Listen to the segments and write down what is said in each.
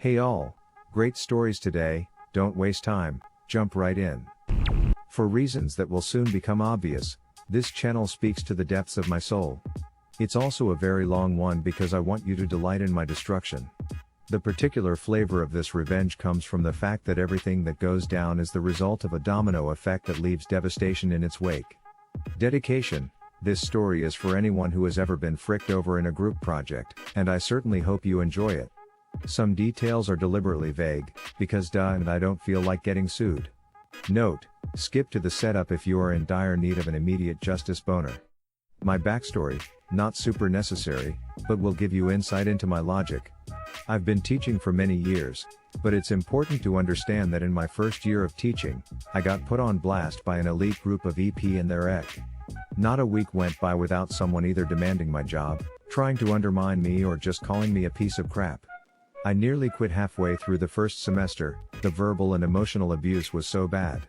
Hey all, great stories today, don't waste time, jump right in. For reasons that will soon become obvious, this channel speaks to the depths of my soul. It's also a very long one because I want you to delight in my destruction. The particular flavor of this revenge comes from the fact that everything that goes down is the result of a domino effect that leaves devastation in its wake. Dedication: this story is for anyone who has ever been fricked over in a group project, and I certainly hope you enjoy it. Some details are deliberately vague, because and I don't feel like getting sued. Note: skip to the setup if you are in dire need of an immediate justice boner. My backstory, not super necessary, but will give you insight into my logic. I've been teaching for many years, but it's important to understand that in my first year of teaching, I got put on blast by an elite group of EP and their EC. Not a week went by without someone either demanding my job, trying to undermine me, or just calling me a piece of crap. I nearly quit halfway through the first semester. The verbal and emotional abuse was so bad.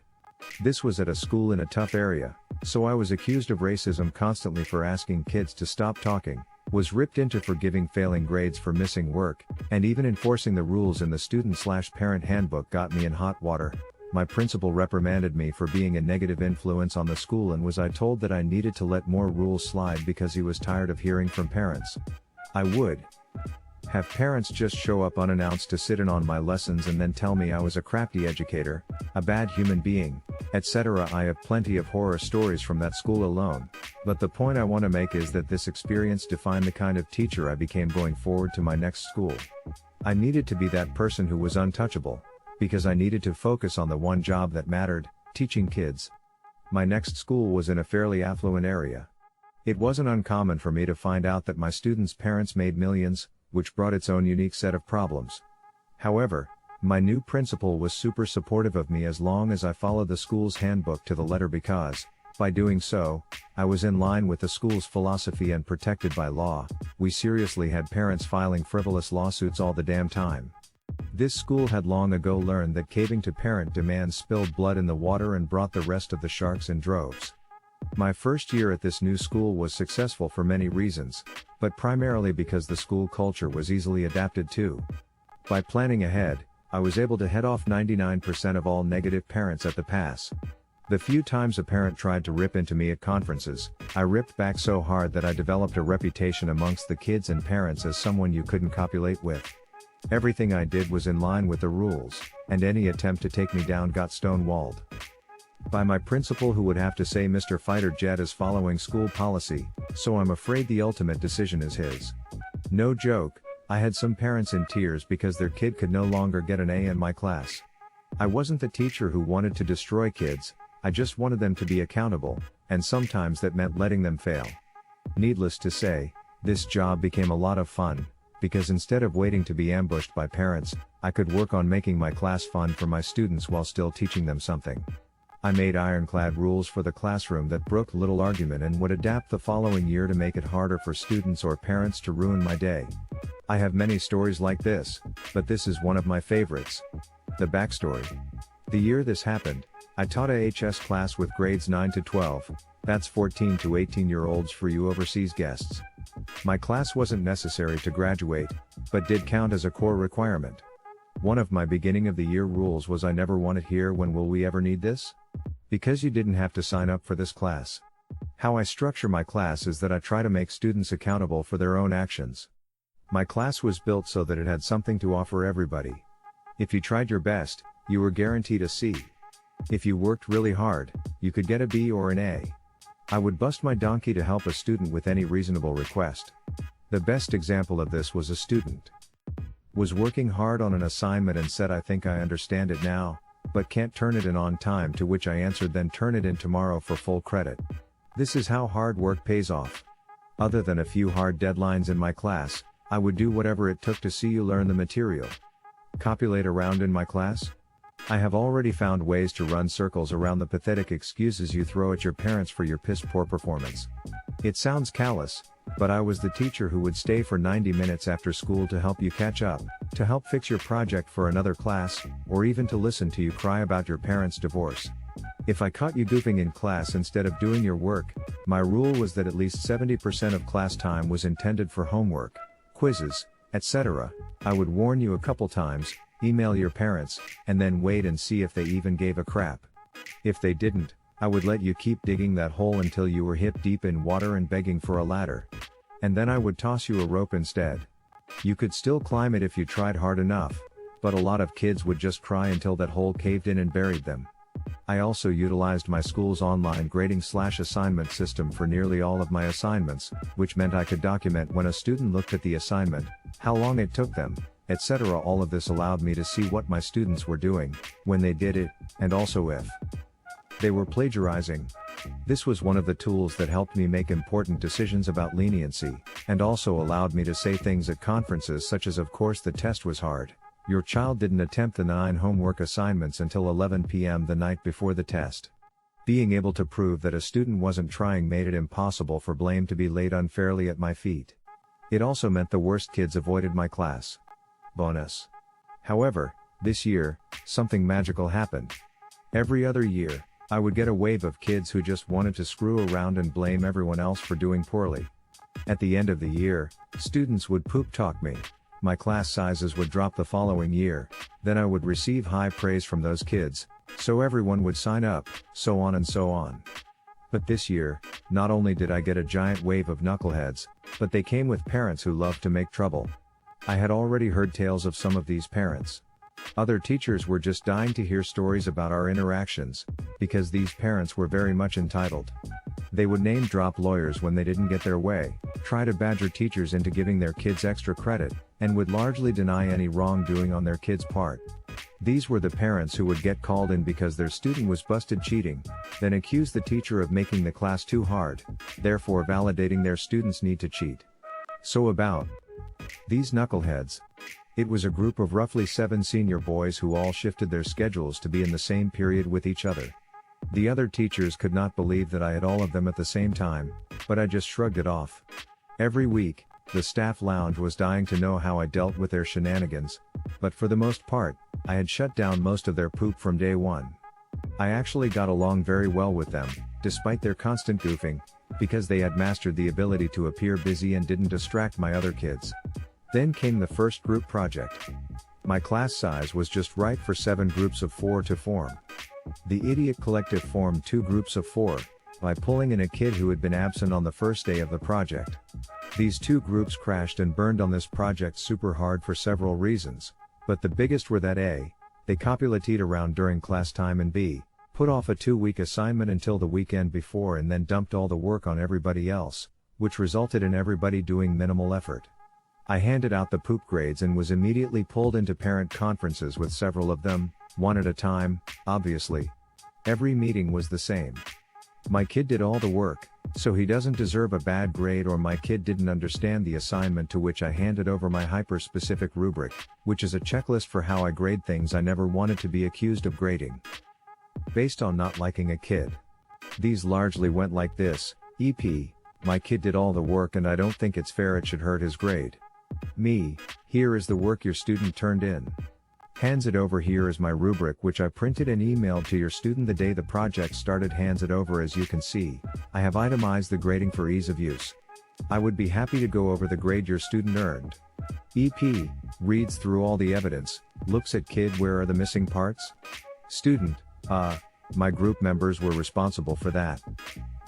This was at a school in a tough area, so I was accused of racism constantly for asking kids to stop talking, was ripped into for giving failing grades for missing work, and even enforcing the rules in the student/parent handbook got me in hot water. My principal reprimanded me for being a negative influence on the school, and I told that I needed to let more rules slide because he was tired of hearing from parents. I would have parents just show up unannounced to sit in on my lessons and then tell me I was a crappy educator, a bad human being, etc. I have plenty of horror stories from that school alone, but the point I want to make is that this experience defined the kind of teacher I became going forward to my next school. I needed to be that person who was untouchable, because I needed to focus on the one job that mattered: teaching kids. My next school was in a fairly affluent area. It wasn't uncommon for me to find out that my students' parents made millions, which brought its own unique set of problems. However, my new principal was super supportive of me as long as I followed the school's handbook to the letter, because, by doing so, I was in line with the school's philosophy and protected by law. We seriously had parents filing frivolous lawsuits all the damn time. This school had long ago learned that caving to parent demands spilled blood in the water and brought the rest of the sharks in droves. My first year at this new school was successful for many reasons, but primarily because the school culture was easily adapted to. By planning ahead, I was able to head off 99% of all negative parents at the pass. The few times a parent tried to rip into me at conferences, I ripped back so hard that I developed a reputation amongst the kids and parents as someone you couldn't copulate with. Everything I did was in line with the rules, and any attempt to take me down got stonewalled by my principal, who would have to say Mr. Fighter Jet is following school policy, so I'm afraid the ultimate decision is his. No joke, I had some parents in tears because their kid could no longer get an A in my class. I wasn't the teacher who wanted to destroy kids, I just wanted them to be accountable, and sometimes that meant letting them fail. Needless to say, this job became a lot of fun, because instead of waiting to be ambushed by parents, I could work on making my class fun for my students while still teaching them something. I made ironclad rules for the classroom that brooked little argument and would adapt the following year to make it harder for students or parents to ruin my day. I have many stories like this, but this is one of my favorites. The backstory. The year this happened, I taught a HS class with grades 9 to 12, that's 14 to 18-year-olds for you overseas guests. My class wasn't necessary to graduate, but did count as a core requirement. One of my beginning of the year rules was I never want to hear "when will we ever need this?" because you didn't have to sign up for this class. How I structure my class is that I try to make students accountable for their own actions. My class was built so that it had something to offer everybody. If you tried your best, you were guaranteed a C. If you worked really hard, you could get a B or an A. I would bust my donkey to help a student with any reasonable request. The best example of this was a student was working hard on an assignment and said, "I think I understand it now, but can't turn it in on time," to which I answered, "Then turn it in tomorrow for full credit." This is how hard work pays off. Other than a few hard deadlines in my class, I would do whatever it took to see you learn the material. Copulate around in my class? I have already found ways to run circles around the pathetic excuses you throw at your parents for your piss-poor performance. It sounds callous, but I was the teacher who would stay for 90 minutes after school to help you catch up, to help fix your project for another class, or even to listen to you cry about your parents' divorce. If I caught you goofing in class instead of doing your work, my rule was that at least 70% of class time was intended for homework, quizzes, etc. I would warn you a couple times, email your parents, and then wait and see if they even gave a crap. If they didn't, I would let you keep digging that hole until you were hip deep in water and begging for a ladder. And then I would toss you a rope instead. You could still climb it if you tried hard enough, but a lot of kids would just cry until that hole caved in and buried them. I also utilized my school's online grading/assignment system for nearly all of my assignments, which meant I could document when a student looked at the assignment, how long it took them, etc. All of this allowed me to see what my students were doing, when they did it, and also if they were plagiarizing. This was one of the tools that helped me make important decisions about leniency, and also allowed me to say things at conferences such as, of course the test was hard. Your child didn't attempt the 9 homework assignments until 11 p.m. the night before the test. Being able to prove that a student wasn't trying made it impossible for blame to be laid unfairly at my feet. It also meant the worst kids avoided my class. Bonus. However, this year, something magical happened. Every other year, I would get a wave of kids who just wanted to screw around and blame everyone else for doing poorly. At the end of the year, students would poop talk me. My class sizes would drop the following year, then I would receive high praise from those kids, so everyone would sign up, so on and so on. But this year, not only did I get a giant wave of knuckleheads, but they came with parents who loved to make trouble. I had already heard tales of some of these parents. Other teachers were just dying to hear stories about our interactions, because these parents were very much entitled. They would name drop lawyers when they didn't get their way, try to badger teachers into giving their kids extra credit, and would largely deny any wrongdoing on their kids' part. These were the parents who would get called in because their student was busted cheating, then accuse the teacher of making the class too hard, therefore validating their student's need to cheat. So about these knuckleheads. It was a group of roughly 7 senior boys who all shifted their schedules to be in the same period with each other. The other teachers could not believe that I had all of them at the same time, but I just shrugged it off. Every week, the staff lounge was dying to know how I dealt with their shenanigans, but for the most part, I had shut down most of their poop from day one. I actually got along very well with them, despite their constant goofing, because they had mastered the ability to appear busy and didn't distract my other kids. Then came the first group project. My class size was just right for 7 groups of 4 to form. The idiot collective formed 2 groups of 4, by pulling in a kid who had been absent on the first day of the project. These 2 groups crashed and burned on this project super hard for several reasons, but the biggest were that A, they copulatied around during class time, and B, put off a 2-week assignment until the weekend before and then dumped all the work on everybody else, which resulted in everybody doing minimal effort. I handed out the poop grades and was immediately pulled into parent conferences with several of them, one at a time, obviously. Every meeting was the same. My kid did all the work, so he doesn't deserve a bad grade, or my kid didn't understand the assignment, to which I handed over my hyper-specific rubric, which is a checklist for how I grade things I never wanted to be accused of grading. Based on not liking a kid. These largely went like this: EP, my kid did all the work and I don't think it's fair it should hurt his grade. Me, here is the work your student turned in. Hands it over, here is my rubric which I printed and emailed to your student the day the project started. Hands it over. As you can see, I have itemized the grading for ease of use. I would be happy to go over the grade your student earned. EP, reads through all the evidence, looks at kid, where are the missing parts? Student, my group members were responsible for that.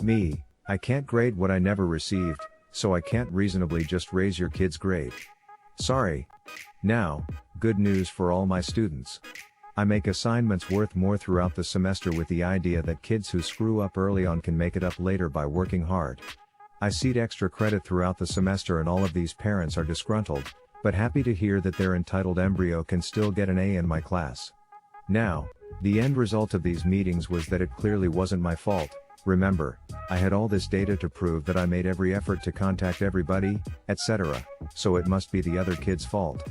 Me, I can't grade what I never received, so I can't reasonably just raise your kid's grade. Sorry. Now, good news for all my students. I make assignments worth more throughout the semester with the idea that kids who screw up early on can make it up later by working hard. I seed extra credit throughout the semester and all of these parents are disgruntled, but happy to hear that their entitled embryo can still get an A in my class. Now, the end result of these meetings was that it clearly wasn't my fault. Remember, I had all this data to prove that I made every effort to contact everybody, etc., so it must be the other kid's fault.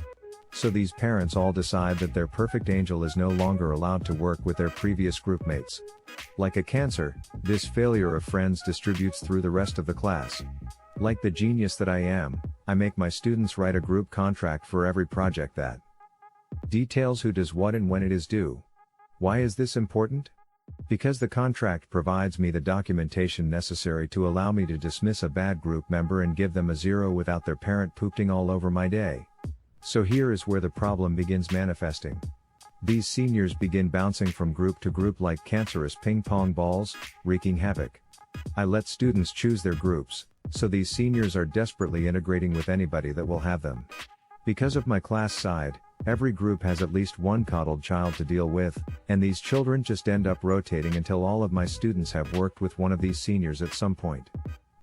So these parents all decide that their perfect angel is no longer allowed to work with their previous groupmates. Like a cancer, this failure of friends distributes through the rest of the class. Like the genius that I am, I make my students write a group contract for every project that details who does what and when it is due. Why is this important? Because the contract provides me the documentation necessary to allow me to dismiss a bad group member and give them a 0 without their parent pooping all over my day. So here is where the problem begins manifesting. These seniors begin bouncing from group to group like cancerous ping pong balls, wreaking havoc. I let students choose their groups, so these seniors are desperately integrating with anybody that will have them. Because of my class side, every group has at least one coddled child to deal with, and these children just end up rotating until all of my students have worked with one of these seniors at some point.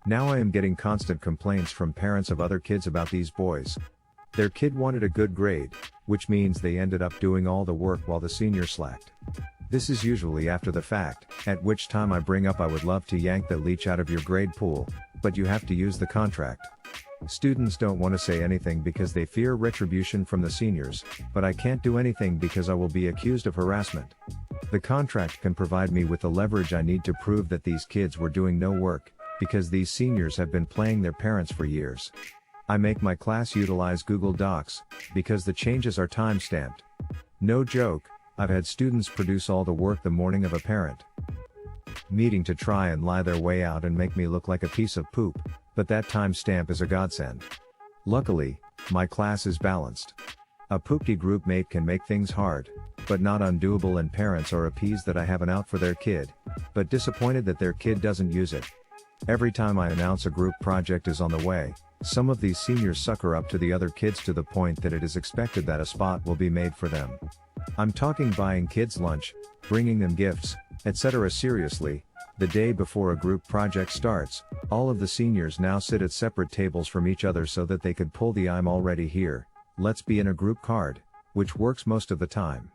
Now I am getting constant complaints from parents of other kids about these boys. Their kid wanted a good grade, which means they ended up doing all the work while the senior slacked. This is usually after the fact, at which time I bring up I would love to yank the leech out of your grade pool, but you have to use the contract. Students don't want to say anything because they fear retribution from the seniors, but I can't do anything because I will be accused of harassment. The contract can provide me with the leverage I need to prove that these kids were doing no work, because these seniors have been playing their parents for years. I make my class utilize Google Docs, because the changes are time-stamped. No joke, I've had students produce all the work the morning of a parent meeting to try and lie their way out and make me look like a piece of poop, but that timestamp is a godsend. Luckily, my class is balanced. A poopty group mate can make things hard, but not undoable, and parents are appeased that I have an out for their kid, but disappointed that their kid doesn't use it. Every time I announce a group project is on the way, some of these seniors sucker up to the other kids to the point that it is expected that a spot will be made for them. I'm talking buying kids lunch, bringing them gifts, etc. Seriously, the day before a group project starts, all of the seniors now sit at separate tables from each other so that they could pull the "I'm already here, let's be in a group" card, which works most of the time.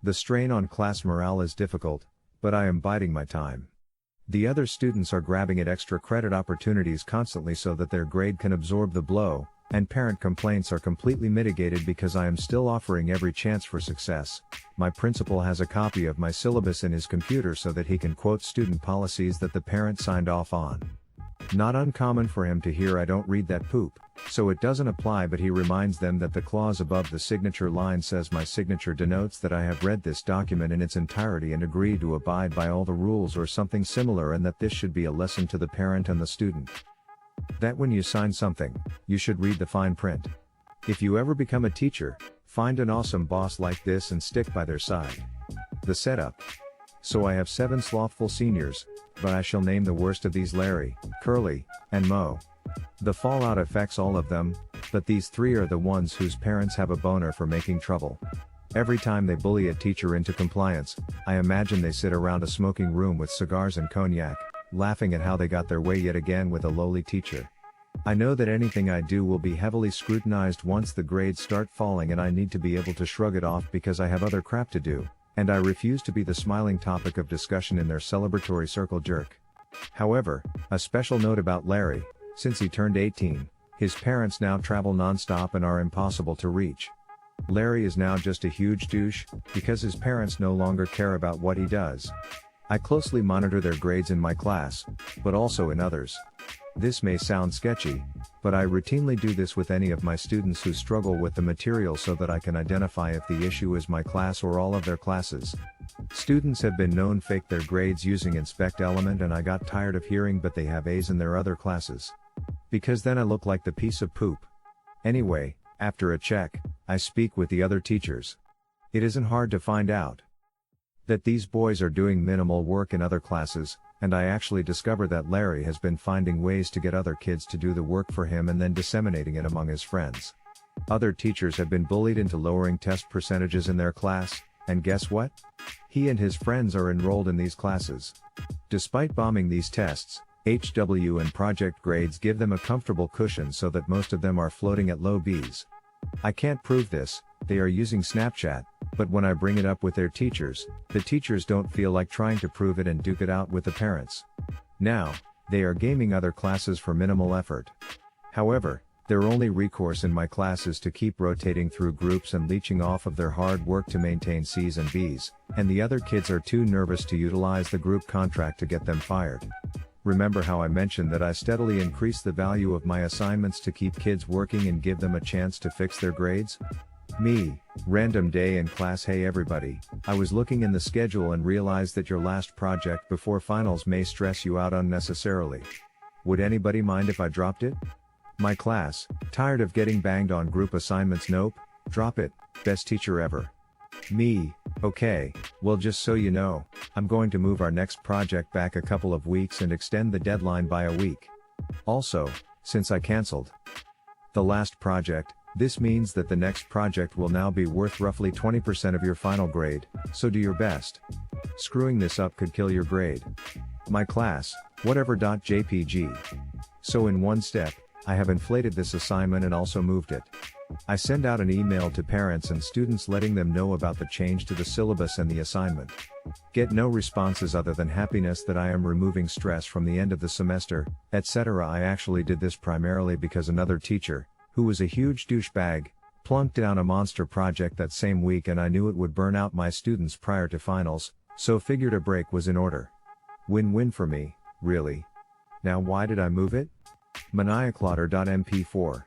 The strain on class morale is difficult, but I am biding my time. The other students are grabbing at extra credit opportunities constantly so that their grade can absorb the blow, and parent complaints are completely mitigated because I am still offering every chance for success. My principal has a copy of my syllabus in his computer so that he can quote student policies that the parent signed off on. Not uncommon for him to hear I don't read that poop, so it doesn't apply, but he reminds them that the clause above the signature line says my signature denotes that I have read this document in its entirety and agree to abide by all the rules or something similar, and that this should be a lesson to the parent and the student. That when you sign something, you should read the fine print. If you ever become a teacher, find an awesome boss like this and stick by their side. The setup. So I have 7 slothful seniors, but I shall name the worst of these Larry, Curly, and Mo. The fallout affects all of them, but these 3 are the ones whose parents have a boner for making trouble. Every time they bully a teacher into compliance, I imagine they sit around a smoking room with cigars and cognac, laughing at how they got their way yet again with a lowly teacher. I know that anything I do will be heavily scrutinized once the grades start falling, and I need to be able to shrug it off because I have other crap to do, and I refuse to be the smiling topic of discussion in their celebratory circle jerk. However, a special note about Larry: since he turned 18, his parents now travel non-stop and are impossible to reach. Larry is now just a huge douche, because his parents no longer care about what he does. I closely monitor their grades in my class, but also in others. This may sound sketchy, but I routinely do this with any of my students who struggle with the material so that I can identify if the issue is my class or all of their classes. Students have been known fake their grades using Inspect Element, and I got tired of hearing but they have A's in their other classes. Because then I look like the piece of poop. Anyway, after a check, I speak with the other teachers. It isn't hard to find out that these boys are doing minimal work in other classes, and I actually discover that Larry has been finding ways to get other kids to do the work for him and then disseminating it among his friends. Other teachers have been bullied into lowering test percentages in their class, and guess what? He and his friends are enrolled in these classes. Despite bombing these tests, HW and project grades give them a comfortable cushion so that most of them are floating at low B's. I can't prove this, they are using Snapchat, but when I bring it up with their teachers, the teachers don't feel like trying to prove it and duke it out with the parents. Now, they are gaming other classes for minimal effort. However, their only recourse in my class is to keep rotating through groups and leeching off of their hard work to maintain C's and B's, and the other kids are too nervous to utilize the group contract to get them fired. Remember how I mentioned that I steadily increase the value of my assignments to keep kids working and give them a chance to fix their grades? Me, random day in class. Hey everybody, I was looking in the schedule and realized that your last project before finals may stress you out unnecessarily. Would anybody mind if I dropped it? My class, tired of getting banged on group assignments? Nope, drop it, best teacher ever. Me, okay, well just so you know, I'm going to move our next project back a couple of weeks and extend the deadline by a week. Also, since I cancelled the last project, this means that the next project will now be worth roughly 20% of your final grade, so do your best. Screwing this up could kill your grade. My class, whatever.jpg. So in one step, I have inflated this assignment and also moved it. I send out an email to parents and students letting them know about the change to the syllabus and the assignment. Get no responses other than happiness that I am removing stress from the end of the semester, etc. I actually did this primarily because another teacher, who was a huge douchebag, plunked down a monster project that same week and I knew it would burn out my students prior to finals, so figured a break was in order. Win-win for me, really. Now why did I move it? Maniaclotter.mp4.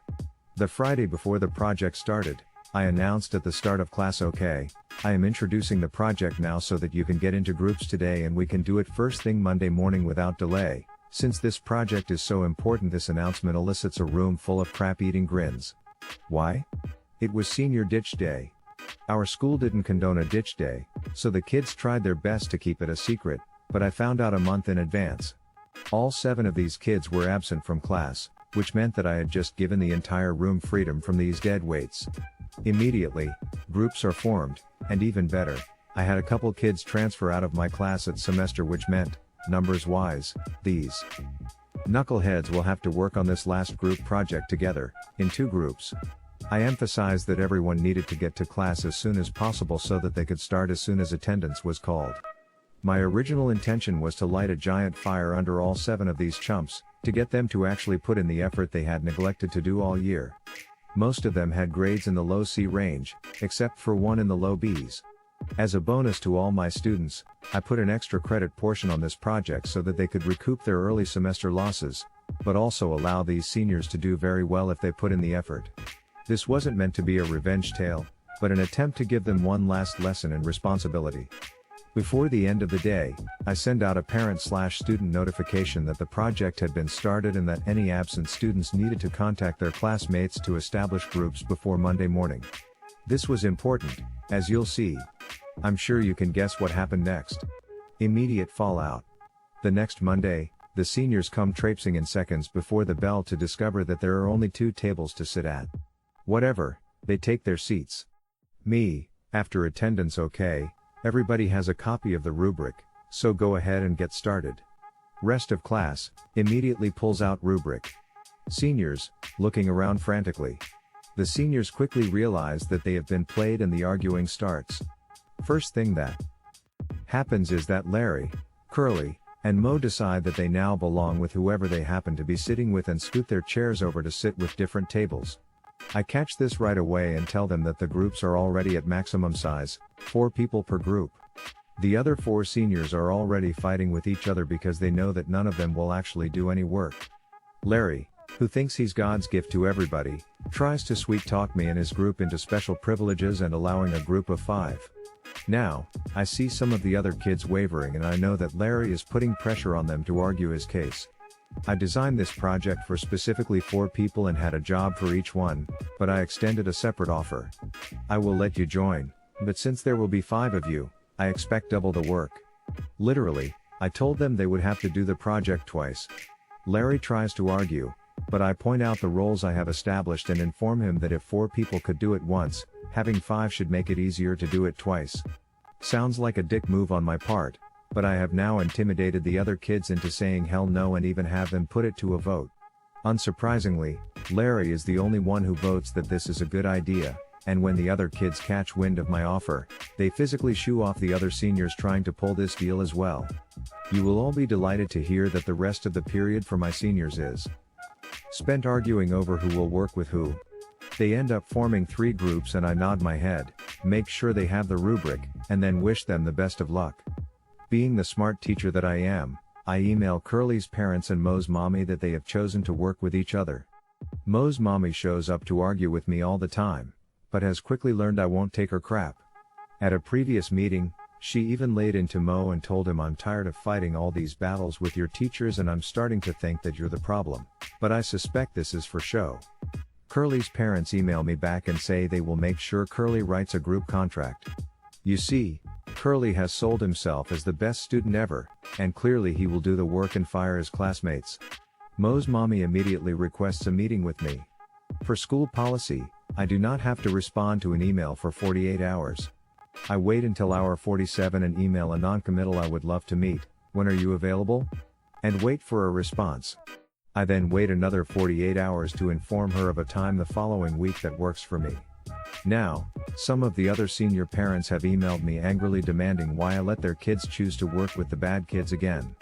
The Friday before the project started, I announced at the start of class, okay, I am introducing the project now so that you can get into groups today and we can do it first thing Monday morning without delay. Since this project is so important, this announcement elicits a room full of crap-eating grins. Why? It was senior ditch day. Our school didn't condone a ditch day, so the kids tried their best to keep it a secret, but I found out a month in advance. All 7 of these kids were absent from class, which meant that I had just given the entire room freedom from these dead weights. Immediately, groups are formed, and even better, I had a couple kids transfer out of my class at semester, which meant, numbers-wise, these knuckleheads will have to work on this last group project together, in 2 groups. I emphasized that everyone needed to get to class as soon as possible so that they could start as soon as attendance was called. My original intention was to light a giant fire under all 7 of these chumps, to get them to actually put in the effort they had neglected to do all year. Most of them had grades in the low C range, except for one in the low Bs. As a bonus to all my students, I put an extra credit portion on this project so that they could recoup their early semester losses, but also allow these seniors to do very well if they put in the effort. This wasn't meant to be a revenge tale, but an attempt to give them one last lesson in responsibility. Before the end of the day, I send out a parent/student notification that the project had been started and that any absent students needed to contact their classmates to establish groups before Monday morning. This was important, as you'll see. I'm sure you can guess what happened next. Immediate fallout. The next Monday, the seniors come traipsing in seconds before the bell to discover that there are only 2 tables to sit at. Whatever, they take their seats. Me, after attendance, okay, everybody has a copy of the rubric, so go ahead and get started. Rest of class, immediately pulls out rubric. Seniors, looking around frantically. The seniors quickly realize that they have been played and the arguing starts. First thing that happens is that Larry, Curly, and Mo decide that they now belong with whoever they happen to be sitting with and scoot their chairs over to sit with different tables. I catch this right away and tell them that the groups are already at maximum size, 4 people per group. The other 4 seniors are already fighting with each other because they know that none of them will actually do any work. Larry, who thinks he's God's gift to everybody, tries to sweet-talk me and his group into special privileges and allowing a group of 5. Now, I see some of the other kids wavering and I know that Larry is putting pressure on them to argue his case. I designed this project for specifically 4 people and had a job for each one, but I extended a separate offer. I will let you join, but since there will be 5 of you, I expect double the work. Literally, I told them they would have to do the project twice. Larry tries to argue, but I point out the roles I have established and inform him that if 4 people could do it once, having 5 should make it easier to do it twice. Sounds like a dick move on my part, but I have now intimidated the other kids into saying hell no and even have them put it to a vote. Unsurprisingly, Larry is the only one who votes that this is a good idea, and when the other kids catch wind of my offer, they physically shoo off the other seniors trying to pull this deal as well. You will all be delighted to hear that the rest of the period for my seniors is spent arguing over who will work with who. They end up forming 3 groups and I nod my head, make sure they have the rubric, and then wish them the best of luck. Being the smart teacher that I am, I email Curly's parents and Mo's mommy that they have chosen to work with each other. Mo's mommy shows up to argue with me all the time, but has quickly learned I won't take her crap. At a previous meeting, she even laid into Mo and told him I'm tired of fighting all these battles with your teachers and I'm starting to think that you're the problem. but I suspect this is for show. Curly's parents email me back and say they will make sure Curly writes a group contract. You see, Curly has sold himself as the best student ever, and clearly he will do the work and fire his classmates. Mo's mommy immediately requests a meeting with me. For school policy, I do not have to respond to an email for 48 hours. I wait until hour 47 and email a non-committal "I would love to meet, when are you available?" and wait for a response. I then wait another 48 hours to inform her of a time the following week that works for me. Now, some of the other senior parents have emailed me angrily demanding why I let their kids choose to work with the bad kids again.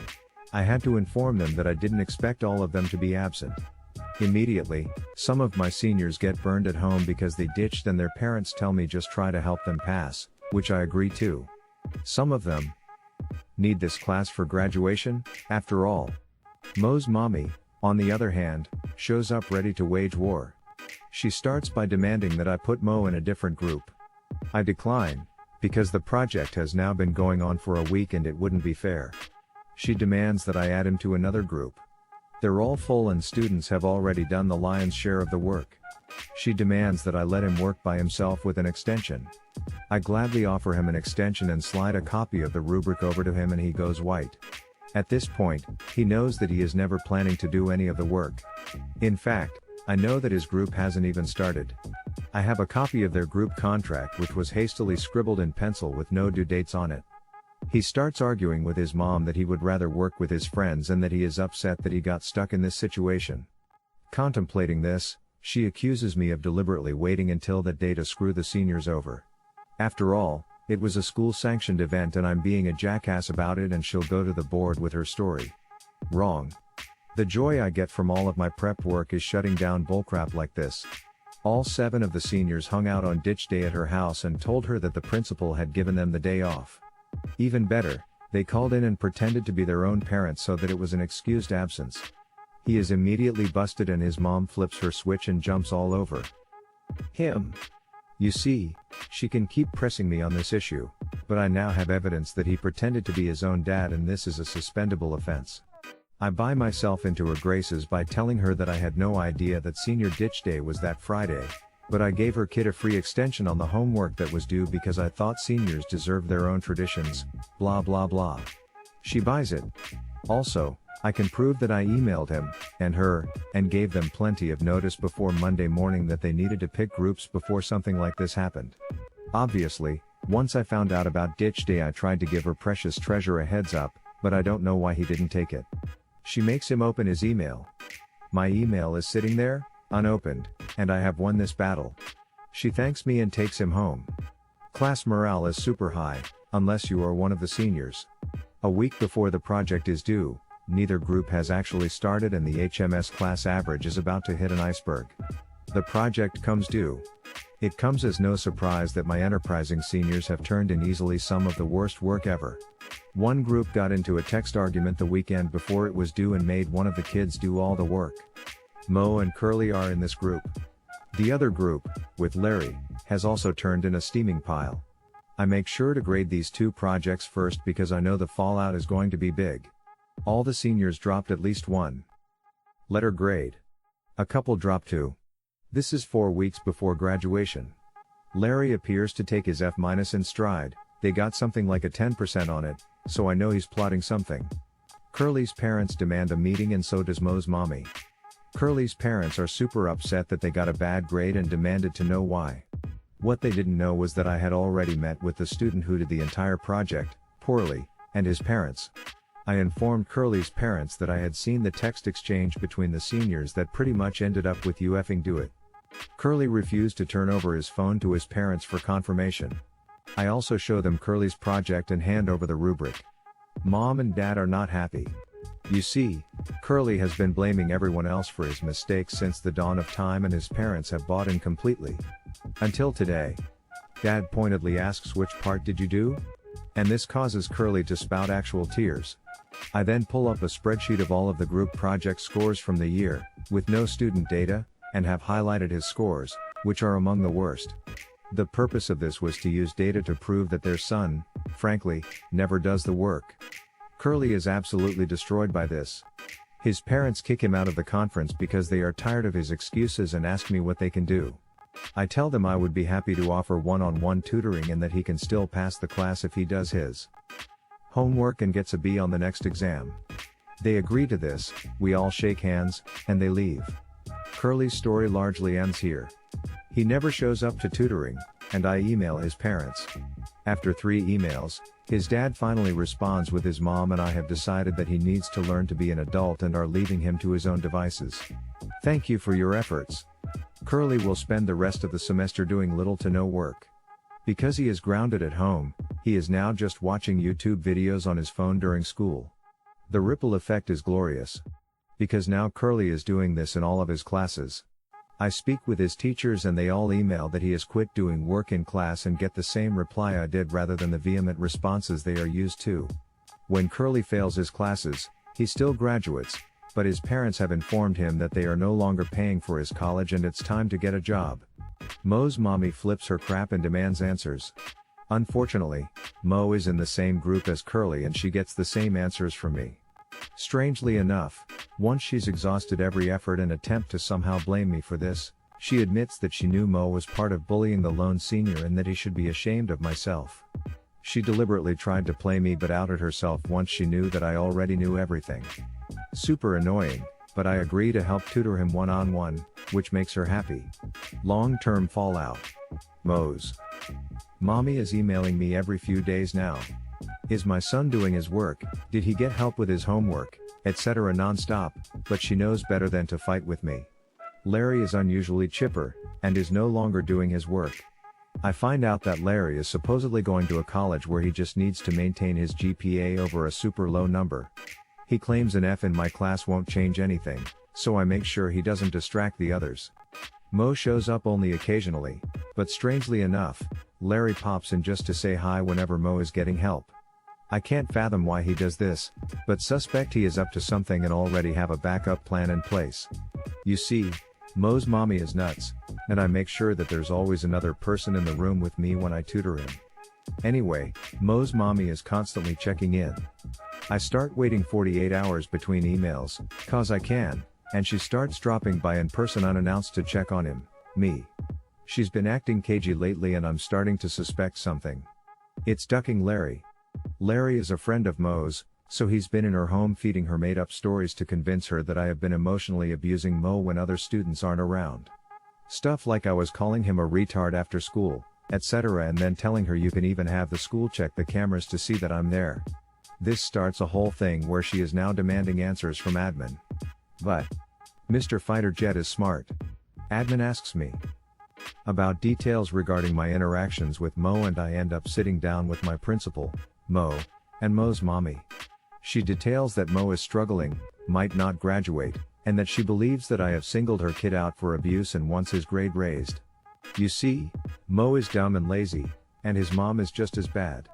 I had to inform them that I didn't expect all of them to be absent. Immediately, some of my seniors get burned at home because they ditched and their parents tell me just try to help them pass, which I agree to. Some of them need this class for graduation, after all. Mo's mommy, on the other hand, shows up ready to wage war. She starts by demanding that I put Mo in a different group. I decline, because the project has now been going on for a week and it wouldn't be fair. She demands that I add him to another group. They're all full and students have already done the lion's share of the work. She demands that I let him work by himself with an extension. I gladly offer him an extension and slide a copy of the rubric over to him and he goes white. At this point, he knows that he is never planning to do any of the work. In fact, I know that his group hasn't even started. I have a copy of their group contract which was hastily scribbled in pencil with no due dates on it. He starts arguing with his mom that he would rather work with his friends and that he is upset that he got stuck in this situation. Contemplating this, she accuses me of deliberately waiting until that day to screw the seniors over. After all, it was a school-sanctioned event and I'm being a jackass about it and she'll go to the board with her story. Wrong. The joy I get from all of my prep work is shutting down bullcrap like this. All 7 of the seniors hung out on ditch day at her house and told her that the principal had given them the day off. Even better, they called in and pretended to be their own parents so that it was an excused absence. He is immediately busted and his mom flips her switch and jumps all over him. You see, she can keep pressing me on this issue, but I now have evidence that he pretended to be his own dad and this is a suspendable offense. I buy myself into her graces by telling her that I had no idea that senior ditch day was that Friday, but I gave her kid a free extension on the homework that was due because I thought seniors deserved their own traditions, blah blah blah. She buys it. Also, I can prove that I emailed him, and her, and gave them plenty of notice before Monday morning that they needed to pick groups before something like this happened. Obviously, once I found out about ditch day I tried to give her precious treasure a heads up, but I don't know why he didn't take it. She makes him open his email. My email is sitting there, unopened, and I have won this battle. She thanks me and takes him home. Class morale is super high, unless you are one of the seniors. A week before the project is due, neither group has actually started and the HMS class average is about to hit an iceberg. The project comes due. It comes as no surprise that my enterprising seniors have turned in easily some of the worst work ever. One group got into a text argument the weekend before it was due and made one of the kids do all the work. Mo and Curly are in this group. The other group, with Larry, has also turned in a steaming pile. I make sure to grade these 2 projects first because I know the fallout is going to be big. All the seniors dropped at least 1 letter grade. A couple dropped 2. This is 4 weeks before graduation. Larry appears to take his F- in stride. They got something like a 10% on it, so I know he's plotting something. Curly's parents demand a meeting and so does Mo's mommy. Curly's parents are super upset that they got a bad grade and demanded to know why. What they didn't know was that I had already met with the student who did the entire project, poorly, and his parents. I informed Curly's parents that I had seen the text exchange between the seniors that pretty much ended up with "you effing do it." Curly refused to turn over his phone to his parents for confirmation. I also show them Curly's project and hand over the rubric. Mom and Dad are not happy. You see, Curly has been blaming everyone else for his mistakes since the dawn of time and his parents have bought in completely. Until today. Dad pointedly asks which part did you do? And this causes Curly to spout actual tears. I then pull up a spreadsheet of all of the group project scores from the year, with no student data, and have highlighted his scores, which are among the worst. The purpose of this was to use data to prove that their son, frankly, never does the work. Curly is absolutely destroyed by this. His parents kick him out of the conference because they are tired of his excuses and ask me what they can do. I tell them I would be happy to offer one-on-one tutoring and that he can still pass the class if he does his homework and gets a B on the next exam. They agree to this, we all shake hands, and they leave. Curly's story largely ends here. He never shows up to tutoring, and I email his parents. After 3 emails, his dad finally responds with his mom and I have decided that he needs to learn to be an adult and are leaving him to his own devices. Thank you for your efforts. Curly will spend the rest of the semester doing little to no work. Because he is grounded at home, he is now just watching YouTube videos on his phone during school. The ripple effect is glorious. Because now Curly is doing this in all of his classes. I speak with his teachers and they all email that he has quit doing work in class and get the same reply I did rather than the vehement responses they are used to. When Curly fails his classes, he still graduates, but his parents have informed him that they are no longer paying for his college and it's time to get a job. Mo's mommy flips her crap and demands answers. Unfortunately, Mo is in the same group as Curly and she gets the same answers from me. Strangely enough, once she's exhausted every effort and attempt to somehow blame me for this, she admits that she knew Mo was part of bullying the lone senior and that he should be ashamed of myself. She deliberately tried to play me but outed herself once she knew that I already knew everything. Super annoying, but I agree to help tutor him one-on-one, which makes her happy. Long-term fallout. Mo's mommy is emailing me every few days now. Is my son doing his work, did he get help with his homework, etc. non-stop, but she knows better than to fight with me. Larry is unusually chipper, and is no longer doing his work. I find out that Larry is supposedly going to a college where he just needs to maintain his GPA over a super low number. He claims an F in my class won't change anything, so I make sure he doesn't distract the others. Mo shows up only occasionally, but strangely enough, Larry pops in just to say hi whenever Mo is getting help. I can't fathom why he does this, but suspect he is up to something and already have a backup plan in place. You see, Mo's mommy is nuts, and I make sure that there's always another person in the room with me when I tutor him. Anyway, Mo's mommy is constantly checking in. I start waiting 48 hours between emails, cause I can, and she starts dropping by in person unannounced to check on him, me. She's been acting cagey lately and I'm starting to suspect something. It's ducking Larry. Larry is a friend of Mo's, so he's been in her home feeding her made-up stories to convince her that I have been emotionally abusing Mo when other students aren't around. Stuff like I was calling him a retard after school, etc. and then telling her you can even have the school check the cameras to see that I'm there. This starts a whole thing where she is now demanding answers from admin. But Mr. Fighter Jet is smart. Admin asks me about details regarding my interactions with Mo and I end up sitting down with my principal, Mo, and Mo's mommy. She details that Mo is struggling, might not graduate, and that she believes that I have singled her kid out for abuse and wants his grade raised. You see, Mo is dumb and lazy, and his mom is just as bad.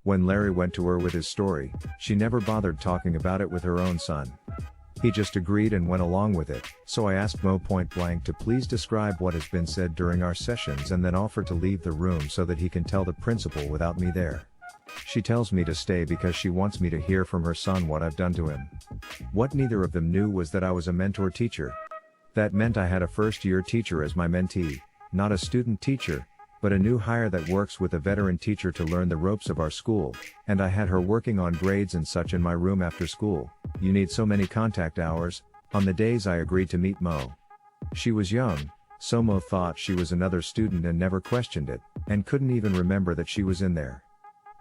When Larry went to her with his story, she never bothered talking about it with her own son. He just agreed and went along with it, so I asked Mo point blank to please describe what has been said during our sessions and then offer to leave the room so that he can tell the principal without me there. She tells me to stay because she wants me to hear from her son what I've done to him. What neither of them knew was that I was a mentor teacher. That meant I had a first-year teacher as my mentee, not a student teacher, but a new hire that works with a veteran teacher to learn the ropes of our school, and I had her working on grades and such in my room after school. You need so many contact hours, on the days I agreed to meet Mo. She was young, so Mo thought she was another student and never questioned it, and couldn't even remember that she was in there.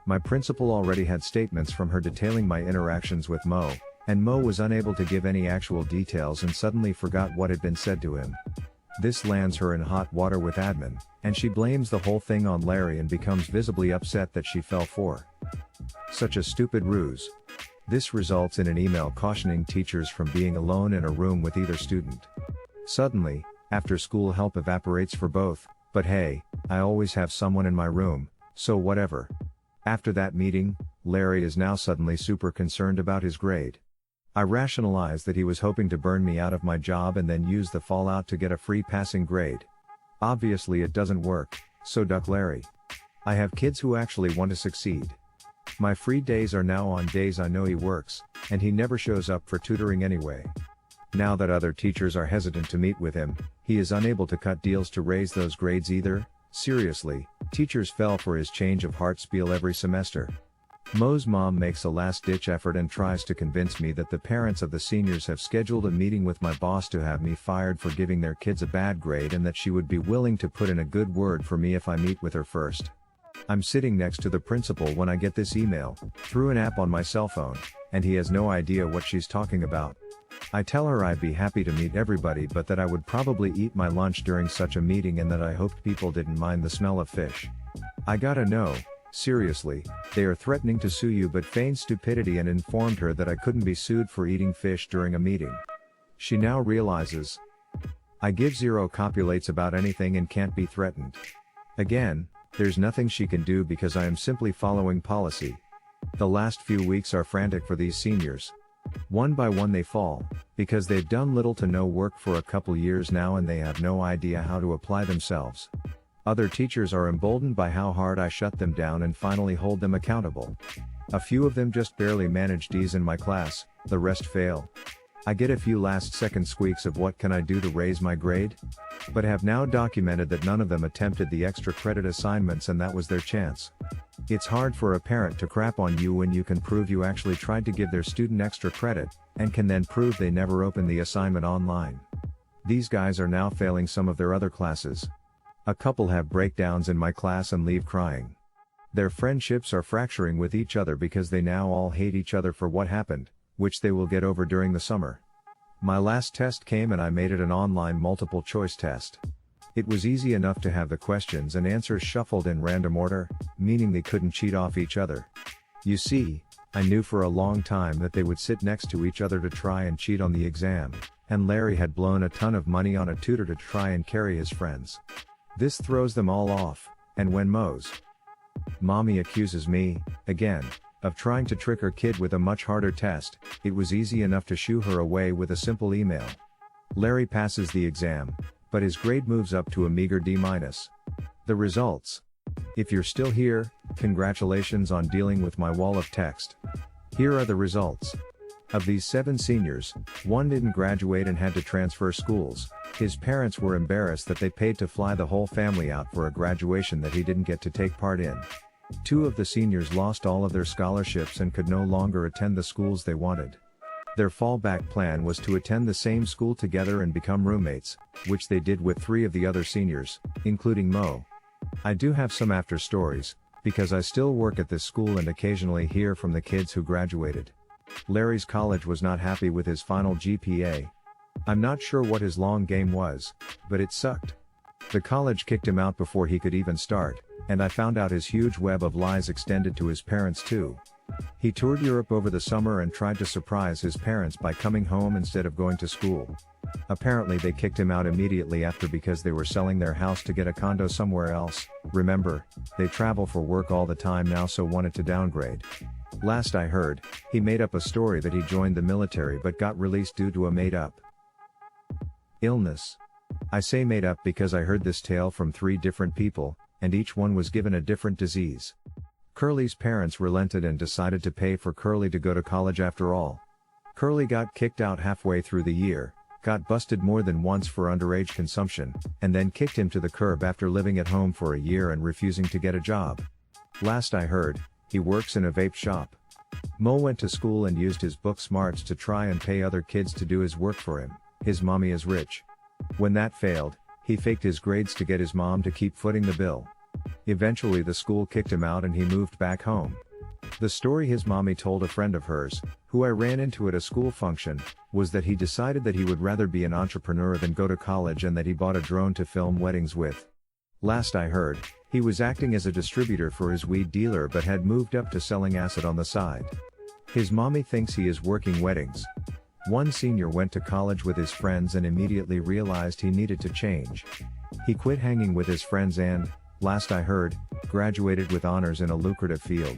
My principal already had statements from her detailing my interactions with Mo, and Mo was unable to give any actual details and suddenly forgot what had been said to him. This lands her in hot water with admin, and she blames the whole thing on Larry and becomes visibly upset that she fell for such a stupid ruse. This results in an email cautioning teachers from being alone in a room with either student. Suddenly, after-school help evaporates for both, but hey, I always have someone in my room, so whatever. After that meeting, Larry is now suddenly super concerned about his grade. I rationalize that he was hoping to burn me out of my job and then use the fallout to get a free passing grade. Obviously it doesn't work, so duck Larry. I have kids who actually want to succeed. My free days are now on days I know he works, and he never shows up for tutoring anyway. Now that other teachers are hesitant to meet with him, he is unable to cut deals to raise those grades either. Seriously, teachers fell for his change of heart spiel every semester. Mo's mom makes a last-ditch effort and tries to convince me that the parents of the seniors have scheduled a meeting with my boss to have me fired for giving their kids a bad grade and that she would be willing to put in a good word for me if I meet with her first. I'm sitting next to the principal when I get this email, through an app on my cell phone, and he has no idea what she's talking about. I tell her I'd be happy to meet everybody but that I would probably eat my lunch during such a meeting and that I hoped people didn't mind the smell of fish. I gotta know, seriously, they are threatening to sue you but feigned stupidity and informed her that I couldn't be sued for eating fish during a meeting. She now realizes I give zero copulates about anything and can't be threatened. Again, there's nothing she can do because I am simply following policy. The last few weeks are frantic for these seniors. One by one they fall, because they've done little to no work for a couple years now and they have no idea how to apply themselves. Other teachers are emboldened by how hard I shut them down and finally hold them accountable. A few of them just barely manage D's in my class, the rest fail. I get a few last-second squeaks of what can I do to raise my grade? But have now documented that none of them attempted the extra credit assignments and that was their chance. It's hard for a parent to crap on you when you can prove you actually tried to give their student extra credit, and can then prove they never opened the assignment online. These guys are now failing some of their other classes. A couple have breakdowns in my class and leave crying. Their friendships are fracturing with each other because they now all hate each other for what happened, which they will get over during the summer. My last test came and I made it an online multiple choice test. It was easy enough to have the questions and answers shuffled in random order, meaning they couldn't cheat off each other. You see, I knew for a long time that they would sit next to each other to try and cheat on the exam, and Larry had blown a ton of money on a tutor to try and carry his friends. This throws them all off, and when Mo's mommy accuses me, again, of trying to trick her kid with a much harder test, it was easy enough to shoo her away with a simple email. Larry passes the exam, but his grade moves up to a meager D-. The results. If you're still here, congratulations on dealing with my wall of text. Here are the results. Of these 7 seniors, 1 didn't graduate and had to transfer schools. His parents were embarrassed that they paid to fly the whole family out for a graduation that he didn't get to take part in. 2 of the seniors lost all of their scholarships and could no longer attend the schools they wanted. Their fallback plan was to attend the same school together and become roommates, which they did with 3 of the other seniors, including Mo. I do have some after stories, because I still work at this school and occasionally hear from the kids who graduated. Larry's college was not happy with his final GPA. I'm not sure what his long game was, but it sucked. The college kicked him out before he could even start, and I found out his huge web of lies extended to his parents too. He toured Europe over the summer and tried to surprise his parents by coming home instead of going to school. Apparently they kicked him out immediately after because they were selling their house to get a condo somewhere else. Remember, they travel for work all the time now, so wanted to downgrade. Last I heard, he made up a story that he joined the military but got released due to a made-up illness. I say made up because I heard this tale from 3 different people, and each one was given a different disease. Curly's parents relented and decided to pay for Curly to go to college after all. Curly got kicked out halfway through the year, got busted more than once for underage consumption, and then kicked him to the curb after living at home for a year and refusing to get a job. Last I heard, he works in a vape shop. Mo went to school and used his book smarts to try and pay other kids to do his work for him. His mommy is rich. When that failed, he faked his grades to get his mom to keep footing the bill. Eventually the school kicked him out and he moved back home. The story his mommy told a friend of hers, who I ran into at a school function, was that he decided that he would rather be an entrepreneur than go to college and that he bought a drone to film weddings with. Last I heard, he was acting as a distributor for his weed dealer but had moved up to selling acid on the side. His mommy thinks he is working weddings. One senior went to college with his friends and immediately realized he needed to change. He quit hanging with his friends and, last I heard, graduated with honors in a lucrative field.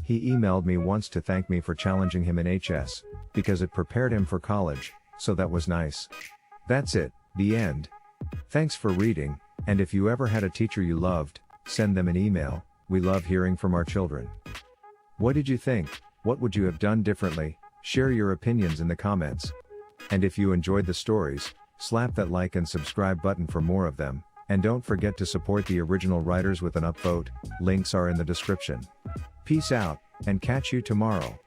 He emailed me once to thank me for challenging him in HS, because it prepared him for college, so that was nice. That's it, the end. Thanks for reading, and if you ever had a teacher you loved, send them an email. We love hearing from our children. What did you think? What would you have done differently? Share your opinions in the comments. And if you enjoyed the stories, slap that like and subscribe button for more of them, and don't forget to support the original writers with an upvote. Links are in the description. Peace out, and catch you tomorrow.